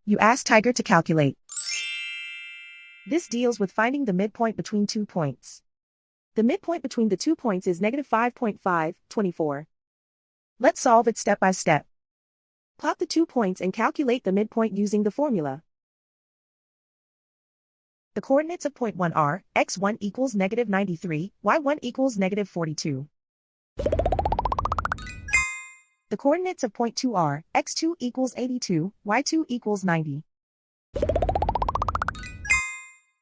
You ask Tiger to calculate. This deals with finding the midpoint between 2 points. The midpoint between the 2 points is -5.524. Let's solve it step by step. Plot the 2 points and calculate the midpoint using the formula. The coordinates of point 1 are x1 equals -93, y1 equals -42. The coordinates of point 2 are x2 equals 82, y2 equals 90.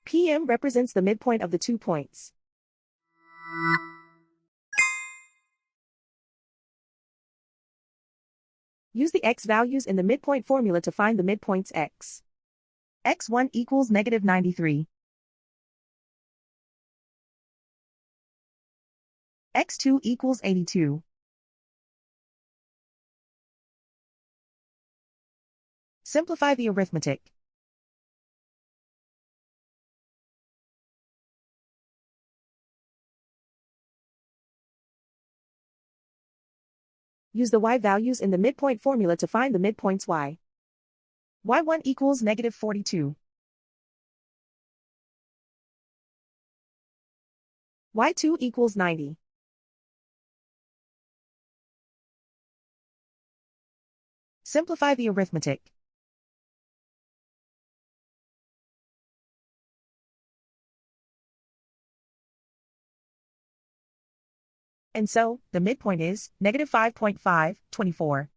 PM represents the midpoint of the 2 points. Use the x values in the midpoint formula to find the midpoints x. x1 equals -93. x2 equals 82. Simplify the arithmetic. Use the y values in the midpoint formula to find the midpoints y. y1 equals -42. y2 equals 90. Simplify the arithmetic. And so, the midpoint is -5.524.